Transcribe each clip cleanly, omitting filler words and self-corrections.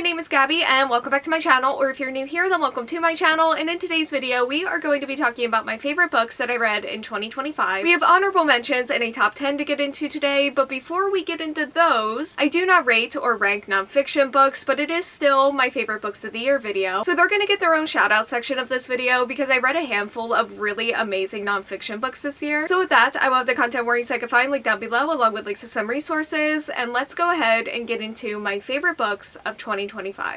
my name is Gabby and welcome back to my channel, or if you're new here then welcome to my channel, and in today's video we are going to be talking about my favorite books that I read in 2025. We have honorable mentions and a top 10 to get into today, but before we get into those, I do not rate or rank nonfiction books, but it is still my favorite books of the year video, so they're going to get their own shout out section of this video because I read a handful of really amazing nonfiction books this year. So with that, I will have the content warnings I can find linked down below along with links to some resources, and let's go ahead and get into my favorite books of 2025.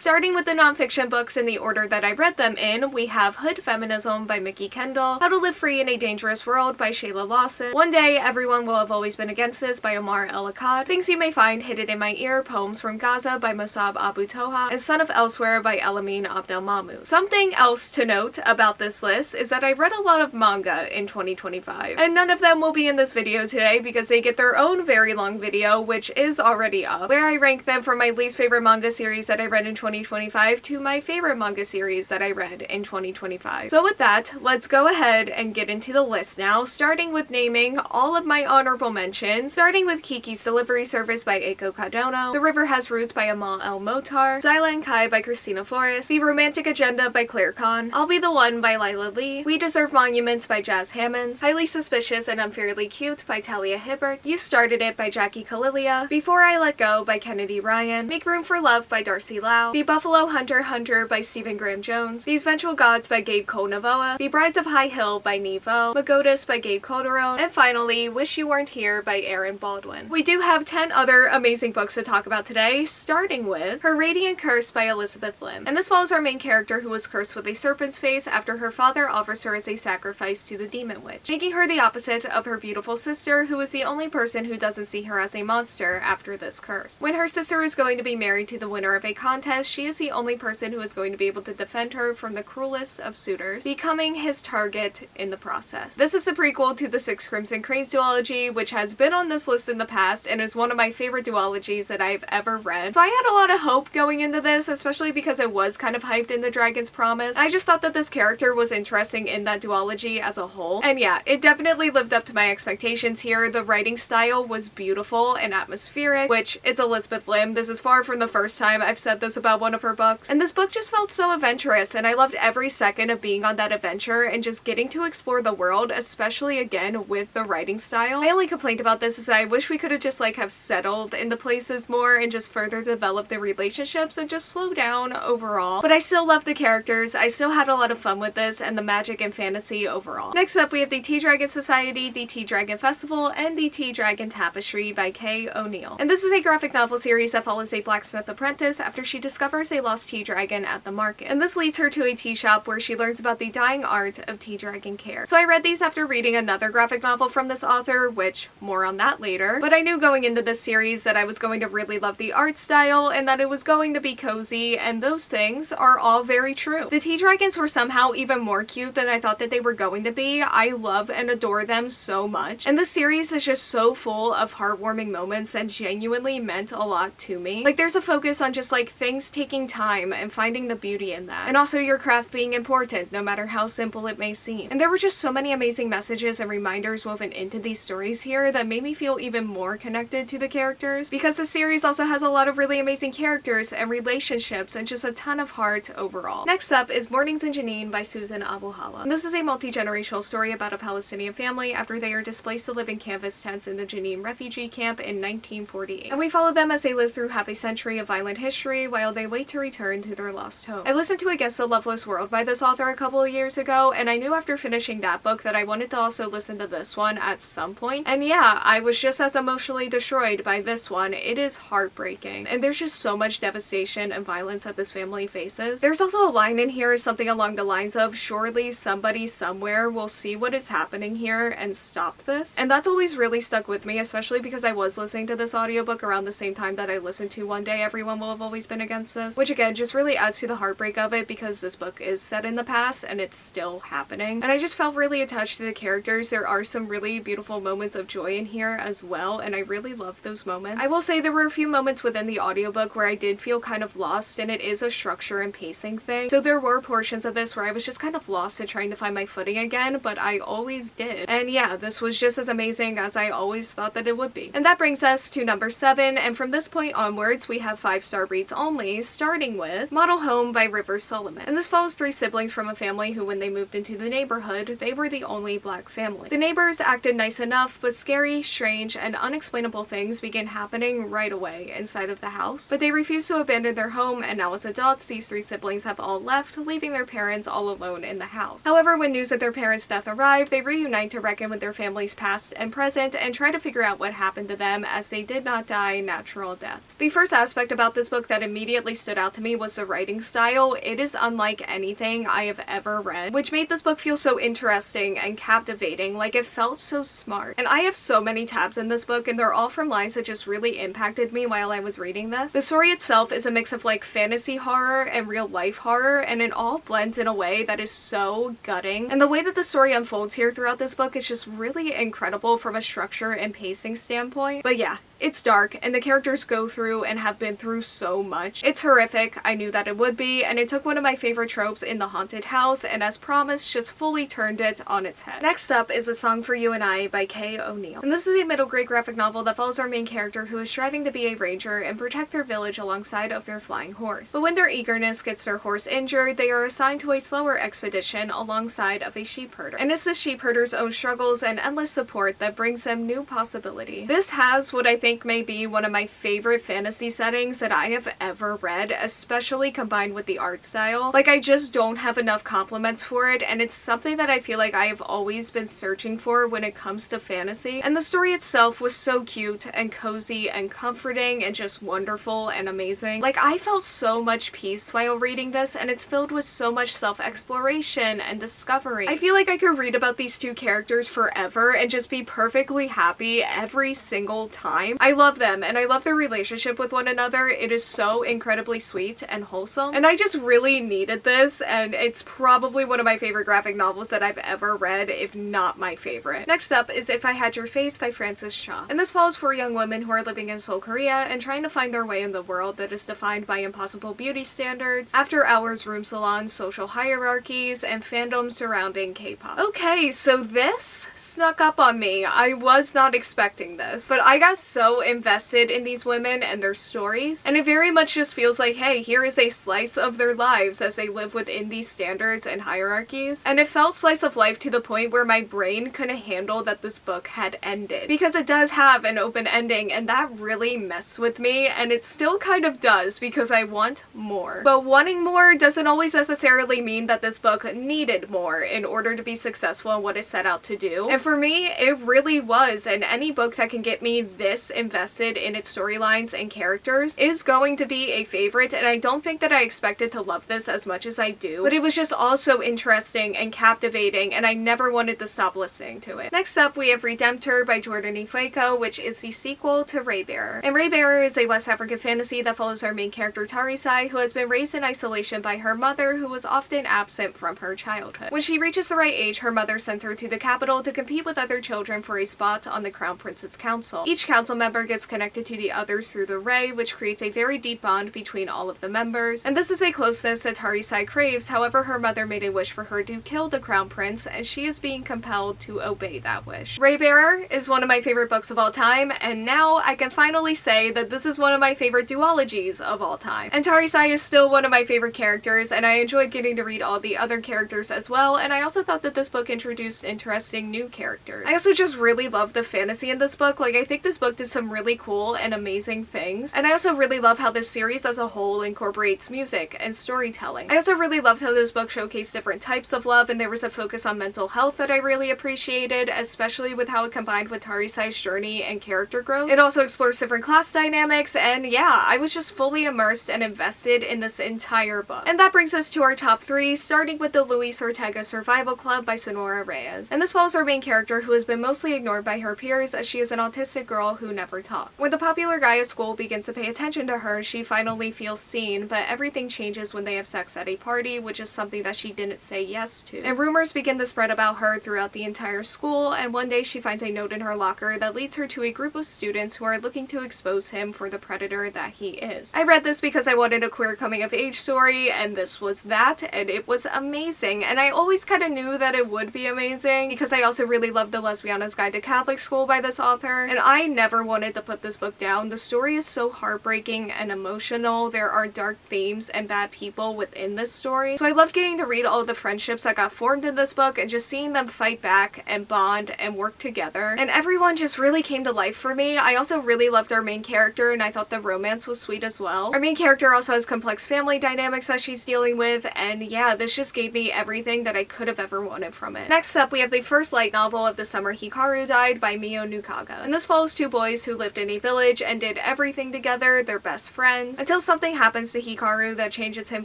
Starting with the nonfiction books in the order that I read them in, we have Hood Feminism by Mikki Kendall, How to Live Free in a Dangerous World by Shayla Lawson, One Day Everyone Will Have Always Been Against This by Omar El-Akkad, Things You May Find Hidden in My Ear, Poems from Gaza by Mossab Abu Toha, and Son of Elsewhere by Elamin Abdelmahmoud. Something else to note about this list is that I read a lot of manga in 2025, and none of them will be in this video today because they get their own very long video, which is already up, where I rank them from my least favorite manga series that I read in 2025 to my favorite manga series that I read in 2025. So with that, let's go ahead and get into the list now, starting with naming all of my honorable mentions, starting with Kiki's Delivery Service by Eiko Kadono, The River Has Roots by Amal El-Mohtar, Zyla and Kai by Christina Forrest, The Romantic Agenda by Claire Kahn, I'll Be the One by Lila Lee, We Deserve Monuments by Jazz Hammonds, Highly Suspicious and Unfairly Cute by Talia Hibbert, You Started It by Jackie Kalilia, Before I Let Go by Kennedy Ryan, Make Room for Love by Darcy Lau, The Buffalo Hunter by Stephen Graham Jones, These Vengeful Gods by Gabe Konavoa, The Brides of High Hill by Nevo, Magodas by Gabe Kodoro, and finally Wish You Weren't Here by Aaron Baldwin. We do have 10 other amazing books to talk about today, starting with Her Radiant Curse by Elizabeth Lim. And this follows our main character who was cursed with a serpent's face after her father offers her as a sacrifice to the demon witch, making her the opposite of her beautiful sister, who is the only person who doesn't see her as a monster after this curse. When her sister is going to be married to the winner of a contest, she is the only person who is going to be able to defend her from the cruelest of suitors, becoming his target in the process. This is a prequel to the Six Crimson Cranes duology, which has been on this list in the past and is one of my favorite duologies that I've ever read. So I had a lot of hope going into this, especially because it was kind of hyped in The Dragon's Promise. I just thought that this character was interesting in that duology as a whole. And yeah, it definitely lived up to my expectations here. The writing style was beautiful and atmospheric, which it's Elizabeth Lim. This is far from the first time I've said this about one of her books. And this book just felt so adventurous, and I loved every second of being on that adventure and just getting to explore the world, especially again with the writing style. My only complaint about this is that I wish we could have just have settled in the places more and just further developed the relationships and just slow down overall. But I still love the characters, I still had a lot of fun with this, and the magic and fantasy overall. Next up we have the Tea Dragon Society, the Tea Dragon Festival, and the Tea Dragon Tapestry by Kay O'Neill. And this is a graphic novel series that follows a blacksmith apprentice after she discovers a lost tea dragon at the market. And this leads her to a tea shop where she learns about the dying art of tea dragon care. So I read these after reading another graphic novel from this author, which more on that later, but I knew going into this series that I was going to really love the art style and that it was going to be cozy, and those things are all very true. The tea dragons were somehow even more cute than I thought that they were going to be. I love and adore them so much, and the series is just so full of heartwarming moments that genuinely meant a lot to me. There's a focus on just things taking time and finding the beauty in that, and also your craft being important no matter how simple it may seem. And there were just so many amazing messages and reminders woven into these stories here that made me feel even more connected to the characters, because the series also has a lot of really amazing characters and relationships and just a ton of heart overall. Next up is Mornings in Jenin by Susan Abu Hala. And this is a multi-generational story about a Palestinian family after they are displaced to live in canvas tents in the Jenin refugee camp in 1948. And we follow them as they live through half a century of violent history while they wait to return to their lost home. I listened to Against the Loveless World by this author a couple of years ago, and I knew after finishing that book that I wanted to also listen to this one at some point. And yeah, I was just as emotionally destroyed by this one. It is heartbreaking, and there's just so much devastation and violence that this family faces. There's also a line in here, something along the lines of, surely somebody somewhere will see what is happening here and stop this. And that's always really stuck with me, especially because I was listening to this audiobook around the same time that I listened to One Day Everyone Will Have Always Been Against This, which again just really adds to the heartbreak of it because this book is set in the past and it's still happening. And I just felt really attached to the characters. There are some really beautiful moments of joy in here as well, and I really love those moments. I will say there were a few moments within the audiobook where I did feel kind of lost, and it is a structure and pacing thing. So there were portions of this where I was just kind of lost and trying to find my footing again, but I always did. And yeah, this was just as amazing as I always thought that it would be. And that brings us to number 7, and from this point onwards we have 5-star reads reads only, starting with Model Home by River Solomon. And this follows 3 siblings from a family who, when they moved into the neighborhood, they were the only black family. The neighbors acted nice enough, but scary, strange, and unexplainable things began happening right away inside of the house. But they refused to abandon their home, and now as adults, these 3 siblings have all left, leaving their parents all alone in the house. However, when news of their parents' death arrived, they reunite to reckon with their family's past and present and try to figure out what happened to them, as they did not die natural deaths. The first aspect about this book that immediately stood out to me was the writing style. It is unlike anything I have ever read, which made this book feel so interesting and captivating. Like, it felt so smart. And I have so many tabs in this book, and they're all from lines that just really impacted me while I was reading this. The story itself is a mix of like fantasy horror and real life horror, and it all blends in a way that is so gutting. And the way that the story unfolds here throughout this book is just really incredible from a structure and pacing standpoint. But yeah, it's dark, and the characters go through and have been through so much. It's horrific. I knew that it would be, and it took one of my favorite tropes in the haunted house, and as promised, just fully turned it on its head. Next up is A Song for You and I by Kay O'Neill. And this is a middle grade graphic novel that follows our main character who is striving to be a ranger and protect their village alongside of their flying horse. But when their eagerness gets their horse injured, they are assigned to a slower expedition alongside of a sheep herder. And it's the sheep herder's own struggles and endless support that brings them new possibility. This has what I think may be one of my favorite fantasy settings that I have ever read, especially combined with the art style. Like, I just don't have enough compliments for it, and it's something that I feel like I have always been searching for when it comes to fantasy. And the story itself was so cute and cozy and comforting and just wonderful and amazing. Like, I felt so much peace while reading this, and it's filled with so much self-exploration and discovery. I feel like I could read about these 2 characters forever and just be perfectly happy every single time. I love them, and I love their relationship with one another. It is so incredibly sweet and wholesome, and I just really needed this, and it's probably one of my favorite graphic novels that I've ever read, if not my favorite. Next up is If I Had Your Face by Frances Cha. And this follows 4 young women who are living in Seoul, Korea, and trying to find their way in the world that is defined by impossible beauty standards, after-hours room salons, social hierarchies, and fandoms surrounding K-pop. Okay, so this snuck up on me. I was not expecting this, but I got so invested in these women and their stories, and it very much just feels like, hey, here is a slice of their lives as they live within these standards and hierarchies. And it felt slice of life to the point where my brain couldn't handle that this book had ended, because it does have an open ending, and that really messed with me, and it still kind of does because I want more. But wanting more doesn't always necessarily mean that this book needed more in order to be successful in what it set out to do. And for me, it really was, and any book that can get me this invested in its storylines and characters is going to be a favorite, and I don't think that I expected to love this as much as I do, but it was just also interesting and captivating, and I never wanted to stop listening to it. Next up, we have Redemptor by Jordan Ifeiko, which is the sequel to Raybearer. And Raybearer is a West African fantasy that follows our main character Tarisai, who has been raised in isolation by her mother, who was often absent from her childhood. When she reaches the right age, her mother sends her to the capital to compete with other children for a spot on the Crown Prince's Council. Each council member gets connected to the others through the Ray, which creates a very deep bond between all of the members. And this is a closeness that Tarisai craves. However, her mother made a wish for her to kill the Crown Prince, and she is being compelled to obey that wish. Raybearer is one of my favorite books of all time, and now I can finally say that this is one of my favorite duologies of all time. And Tarisai is still one of my favorite characters, and I enjoyed getting to read all the other characters as well, and I also thought that this book introduced interesting new characters. I also just really love the fantasy in this book. Like, I think this book did some really cool and amazing things, and I also really love how this series as a whole incorporates music and storytelling. I also really loved how this book showcased different types of love, and there was a focus on mental health that I really appreciated, especially with how it combined with Tarisai's journey and character growth. It also explores different class dynamics, and yeah, I was just fully immersed and invested in this entire book. And that brings us to our top 3, starting with the Luis Ortega Survival Club by Sonora Reyes. And this follows our main character, who has been mostly ignored by her peers as she is an autistic girl who never talks. When the popular guy at school begins to pay attention to her, she finally feels seen, but everything changes when they have sex at a party, which is something that she didn't say yes to. And rumors begin to spread about her throughout the entire school, and one day she finds a note in her locker that leads her to a group of students who are looking to expose him for the predator that he is. I read this because I wanted a queer coming-of-age story, and this was that, and it was amazing. And I always kind of knew that it would be amazing because I also really loved The Lesbiana's Guide to Catholic School by this author, and I never wanted wanted to put this book down. The story is so heartbreaking and emotional. There are dark themes and bad people within this story. So I loved getting to read all of the friendships that got formed in this book and just seeing them fight back and bond and work together. And everyone just really came to life for me. I also really loved our main character, and I thought the romance was sweet as well. Our main character also has complex family dynamics that she's dealing with, and yeah, this just gave me everything that I could have ever wanted from it. Next up, we have the first light novel of the summer Hikaru died by Mio Nukaga. And this follows two boys who lived in a village and did everything together, they're best friends, until something happens to Hikaru that changes him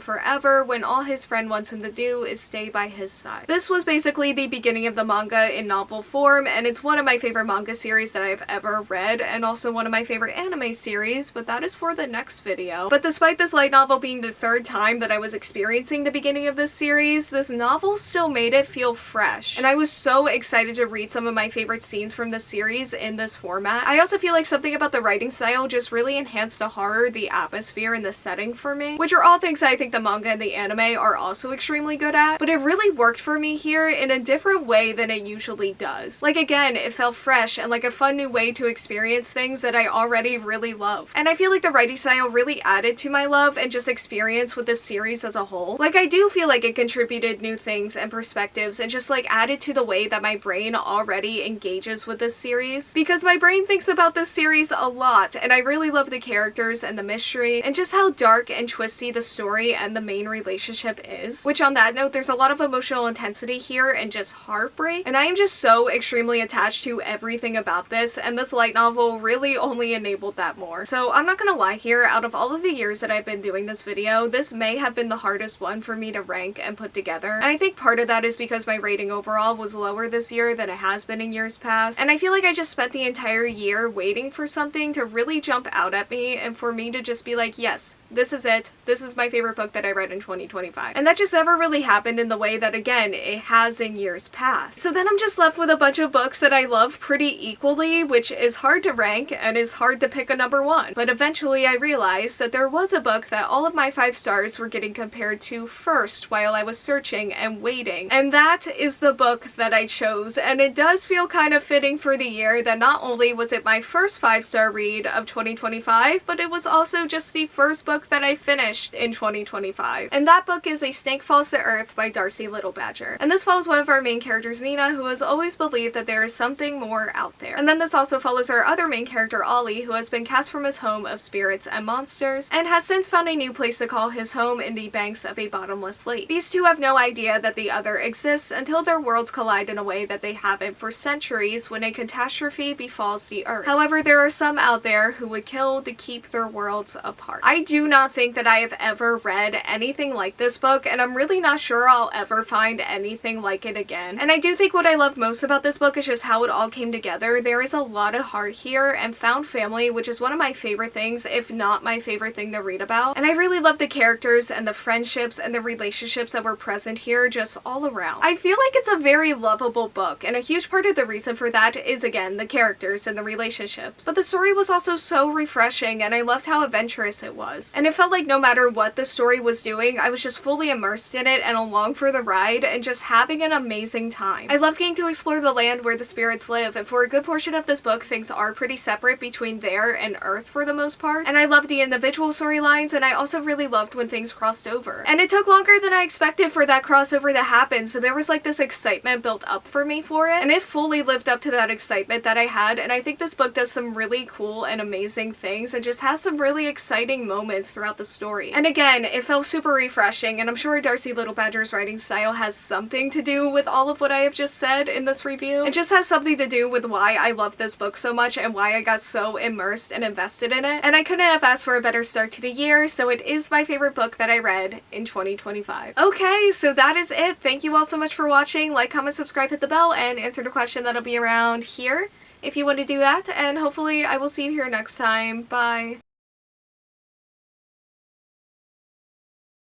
forever when all his friend wants him to do is stay by his side. This was basically the beginning of the manga in novel form, and it's one of my favorite manga series that I've ever read, and also one of my favorite anime series, but that is for the next video. But despite this light novel being the third time that I was experiencing the beginning of this series, this novel still made it feel fresh, and I was so excited to read some of my favorite scenes from this series in this format. I also feel like something about the writing style just really enhanced the horror, the atmosphere, and the setting for me, which are all things that I think the manga and the anime are also extremely good at, but it really worked for me here in a different way than it usually does. Like, again, it felt fresh and like a fun new way to experience things that I already really love. And I feel like the writing style really added to my love and just experience with this series as a whole. Like, I do feel like it contributed new things and perspectives and just like added to the way that my brain already engages with this series, because my brain thinks about this series a lot, and I really love the characters and the mystery and just how dark and twisty the story and the main relationship is. Which, on that note, there's a lot of emotional intensity here and just heartbreak, and I am just so extremely attached to everything about this, and this light novel really only enabled that more. So I'm not gonna lie here, out of all of the years that I've been doing this video, this may have been the hardest one for me to rank and put together, and I think part of that is because my rating overall was lower this year than it has been in years past, and I feel like I just spent the entire year waiting for something to really jump out at me and for me to just be like, yes, this is it. This is my favorite book that I read in 2025. And that just never really happened in the way that, again, it has in years past. So then I'm just left with a bunch of books that I love pretty equally, which is hard to rank and is hard to pick a number one. But eventually I realized that there was a book that all of my 5 stars were getting compared to first while I was searching and waiting. And that is the book that I chose. And it does feel kind of fitting for the year that not only was it my first 5-star read of 2025, but it was also just the first book that I finished in 2025. And that book is A Snake Falls to Earth by Darcy Little Badger. And this follows one of our main characters, Nina, who has always believed that there is something more out there. And then this also follows our other main character, Ollie, who has been cast from his home of spirits and monsters, and has since found a new place to call his home in the banks of a bottomless lake. These two have no idea that the other exists until their worlds collide in a way that they haven't for centuries when a catastrophe befalls the Earth. However, there are some out there who would kill to keep their worlds apart. I do not think that I have ever read anything like this book, and I'm really not sure I'll ever find anything like it again. And I do think what I loved most about this book is just how it all came together. There is a lot of heart here and found family, which is one of my favorite things, if not my favorite thing to read about. And I really love the characters and the friendships and the relationships that were present here just all around. I feel like it's a very lovable book, and a huge part of the reason for that is, again, the characters and the relationships. But the story was also so refreshing, and I loved how adventurous it was. And it felt like no matter what the story was doing, I was just fully immersed in it and along for the ride and just having an amazing time. I loved getting to explore the land where the spirits live, and for a good portion of this book, things are pretty separate between there and Earth for the most part. And I loved the individual storylines, and I also really loved when things crossed over. And it took longer than I expected for that crossover to happen, so there was like this excitement built up for me for it, and it fully lived up to that excitement that I had, and I think this book does some really cool and amazing things and just has some really exciting moments throughout the story. And again, it felt super refreshing, and I'm sure Darcy Little Badger's writing style has something to do with all of what I have just said in this review. It just has something to do with why I love this book so much and why I got so immersed and invested in it. And I couldn't have asked for a better start to the year, so it is my favorite book that I read in 2025. Okay, so that is it. Thank you all so much for watching. Like, comment, subscribe, hit the bell, and answer the question that'll be around here if you want to do that. And hopefully I will see you here next time. Bye.